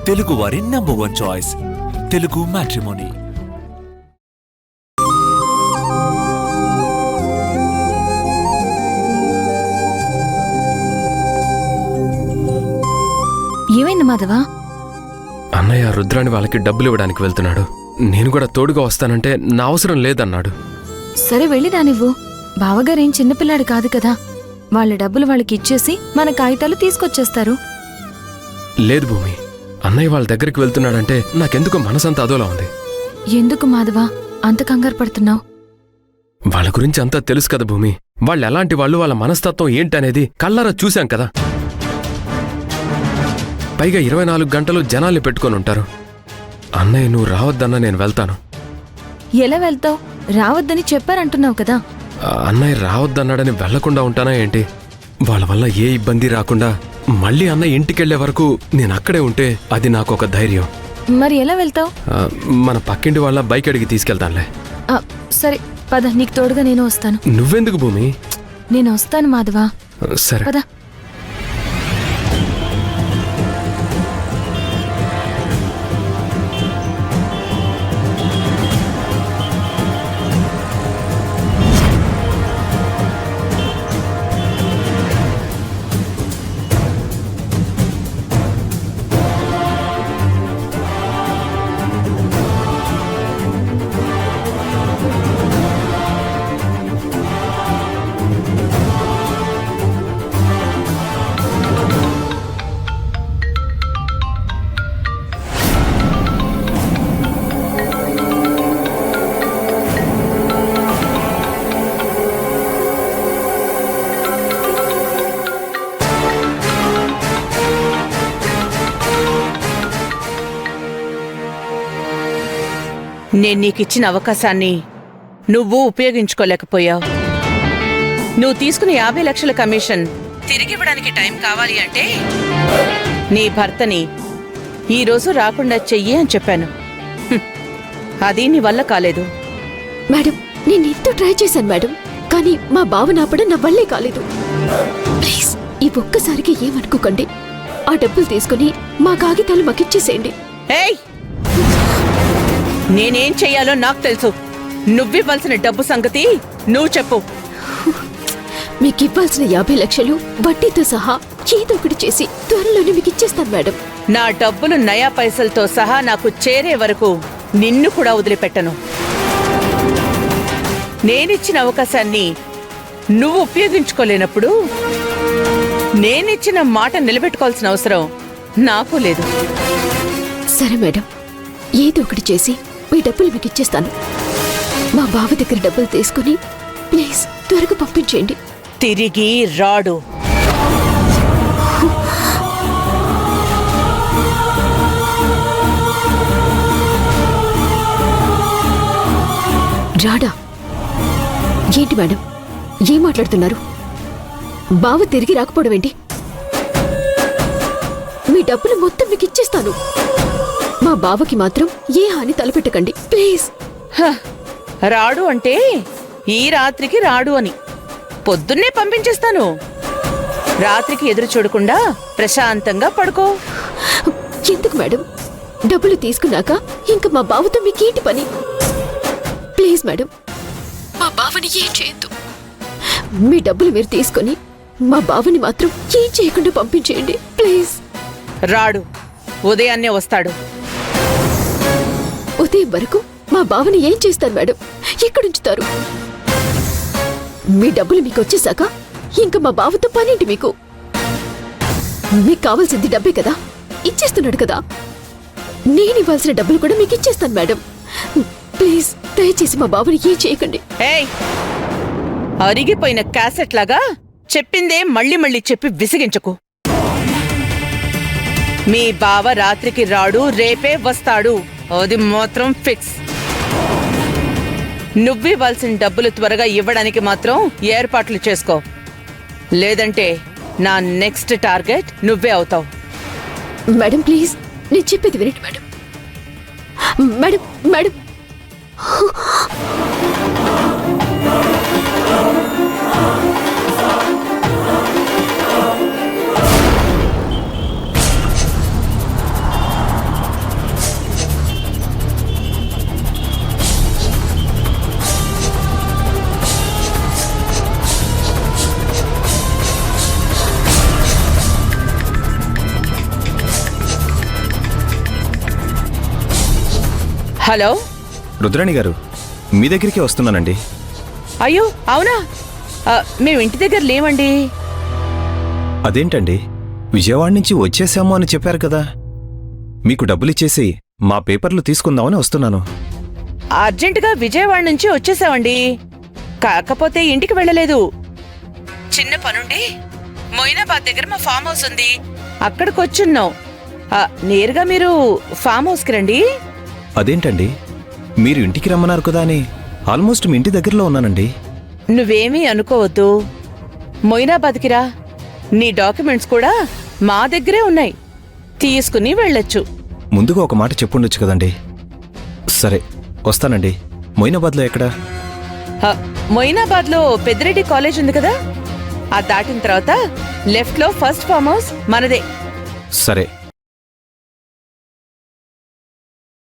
తెలుగువారి number 1 choice Telugu matrimony. ఏమైంది మాధవా? అన్నయ్య రుద్రాని వాళ్ళకి డబ్బులు ఇవ్వడానికి వెళ్తున్నాడు. నేను కూడా తోడుగా వస్తానంటే నా అవసరం లేదన్నాడు. సరే వెళ్ళిరా నువ్వు. బావగారేం చిన్నపిల్లాడు కాదు కదా, వాళ్ళ డబ్బులు వాళ్ళకి ఇచ్చేసి మన కాగితాలు తీసుకొచ్చేస్తారు. లేదు భూమి, అన్నయ్య వాళ్ళ దగ్గరికి వెళ్తున్నాడంటే నాకెందుకో మనసంతా అదోలా ఉంది. ఎందుకు మాధవా అంత కంగారు పడుతున్నావు? వాళ్ళ గురించి అంతా తెలుసు కదా భూమి. వాళ్ళు ఎలాంటి వాళ్ళు, వాళ్ళ మనస్తత్వం ఏంటనేది కళ్ళారా చూశాం కదా. పైగా 24 గంటలు జనాల్ని పెట్టుకొని ఉంటారు. అన్నయ్య నువ్వు రావద్దన్నా నేను వెళ్తాను. ఎలా వెళ్తావు? రావద్దని చెప్పారంటున్నావు కదా. అన్నయ్య రావద్దన్నాడని వెళ్లకుండా ఉంటానా ఏంటి? వాళ్ళ వల్ల ఏ ఇబ్బంది రాకుండా మళ్ళీ అన్నయ్య ఇంటికెళ్లే వరకు నేను అక్కడే ఉంటే అది నాకొక ధైర్యం. మరి ఎలా వెళ్తావు? మన పక్కింటి వాళ్ళ బైక్ అడిగి తీసుకెళ్తానులే. సరే పద, నీకు తోడుగా నేను వస్తాను. నువ్వెందుకు భూమి? నేను వస్తాను మాధవా. సరే పద. నేను నీకిచ్చిన అవకాశాన్ని నువ్వు ఉపయోగించుకోలేకపోయావు. నువ్వు తీసుకున్న 50 లక్షల కమిషన్ తిరిగివ్వడానికి టైం కావాలి అంటే నీ భర్తని ఈరోజు రాకుండా చెయ్యి అని చెప్పాను. అది నీ వల్ల కాలేదు. మేడం, నేను ఎంతో ట్రై చేశాను మేడం, కానీ మా బావ నాపడం నా వల్లే కాలేదు. ప్లీజ్ ఈ ఒక్కసారికి ఏమనుకోకండి. ఆ డబ్బులు తీసుకుని మా కాగితాలు మాకిచ్చేసేయండి. ఏయ్, నేనేం చెయ్యాలో నాకు తెలుసు. నువ్వివ్వాల్సిన డబ్బు సంగతి నువ్వు చెప్పు. మీకివ్వాల్సిన 50 లక్షలు వడ్డీతో సహా ఏదో ఒకటి చేసి త్వరలోనే మీకు ఇచ్చేస్తాను మేడం. నా డబ్బులు నయా పైసలతో సహా నాకు చేరే వరకు నిన్ను కూడా వదిలిపెట్టను. నేనిచ్చిన అవకాశాన్ని నువ్వు ఉపయోగించుకోలేనప్పుడు నేనిచ్చిన మాట నిలబెట్టుకోవాల్సిన అవసరం నాకు లేదు. సరే మేడం, ఏదో ఒకటి చేసి మీ డబ్బులు మీకు ఇచ్చేస్తాను. మా బావ దగ్గర డబ్బులు తీసుకుని ప్లీజ్ త్వరగా పంపించేయండి. తిరిగి రాడు. రాడా? ఏంటి మేడం, ఏం మాట్లాడుతున్నారు? బావ తిరిగి రాకపోవడం ఏంటి? మీ డబ్బులు మొత్తం మీకు ఇచ్చేస్తాను. మా బావకి మాత్రం ఏ హాని తలపెట్టకండి ప్లీజ్. రాడు అంటే ఈ రాత్రికి రాడు అని. పొద్దున్నే పంపించేస్తాను. రాత్రికి ఎదురు చూడకుండా ప్రశాంతంగా పడుకో. ఎందుకు మేడం? డబ్బులు తీసుకున్నాక ఇంకా మా బావతో మీకేంటి పని? ప్లీజ్ మేడం, మా బావని ఏం చేయొద్దు. మీ డబ్బులు మీరు తీసుకొని మా బావని మాత్రం ఏం చేయకుండా పంపించేయండి ప్లీజ్. రాడు, ఉదయాన్నే వస్తాడు. ఉదయం వరకు మా బావని ఏం చేస్తారు మేడం? ఎక్కడుంచుతారు? మీ డబ్బులు మీకు వచ్చేసాక ఇంకా మా బావతో పనేంటి మీకు? మీకు కావాల్సింది డబ్బే కదా, ఇచ్చేస్తున్నాడు కదా. నేను ఇవ్వాల్సిన డబ్బులు కూడా మీకు ఇచ్చేస్తాను మేడం. ప్లీజ్ దయచేసి మా బావని ఏం చేయకండి. ఏయ్, అరిగిపోయిన క్యాసెట్ లాగా చెప్పిందే మళ్ళీ మళ్ళీ చెప్పి విసిగించకు. మీ బావ రాత్రికి రాడు, రేపే వస్తాడు. అది మాత్రం ఫిక్స్. నువ్వివ్వాల్సిన డబ్బులు త్వరగా ఇవ్వడానికి మాత్రం ఏర్పాట్లు చేసుకో. లేదంటే నా నెక్స్ట్ టార్గెట్ నువ్వే అవుతావు. మేడం ప్లీజ్, నేను చెప్పేది వినండి madam. Madam madam hello. Rudrani గారు, మీ దగ్గరికి వస్తున్నానండి. అయ్యో అవునా, మేము ఇంటి దగ్గర లేవండి. అదేంటండి, విజయవాడ నుంచి వచ్చేసాము అని చెప్పారు కదా. మీకు డబ్బులిచ్చేసి మా పేపర్లు తీసుకుందామని వస్తున్నాను. అర్జెంటుగా విజయవాడ నుంచి వచ్చేసామండి. కాకపోతే ఇంటికి వెళ్ళలేదు. చిన్న పనుండి మొయినాబాద్ దగ్గర మా ఫామ్ హౌస్ ఉంది, అక్కడికి వచ్చున్నాం. నేరుగా మీరు ఫామ్ హౌస్కి రండి. అదేంటండి, మీరు ఇంటికి రమ్మన్నారు కదా అని ఆల్మోస్ట్ మీ ఇంటి దగ్గరలో ఉన్నానండి. నువ్వేమీ అనుకోవద్దు, మొయినాబాద్కి రా. నీ డాక్యుమెంట్స్ కూడా మా దగ్గరే ఉన్నాయి, తీసుకుని వెళ్ళొచ్చు. ముందుగా ఒక మాట చెప్పుండొచ్చు కదండి. సరే, వస్తానండి. మొయినాబాద్లో ఎక్కడ? మొయినాబాద్లో పెద్దిరెడ్డి కాలేజ్ ఉంది కదా, దాటిన తర్వాత లెఫ్ట్లో ఫస్ట్ ఫామ్ హౌస్ మనదే. సరే,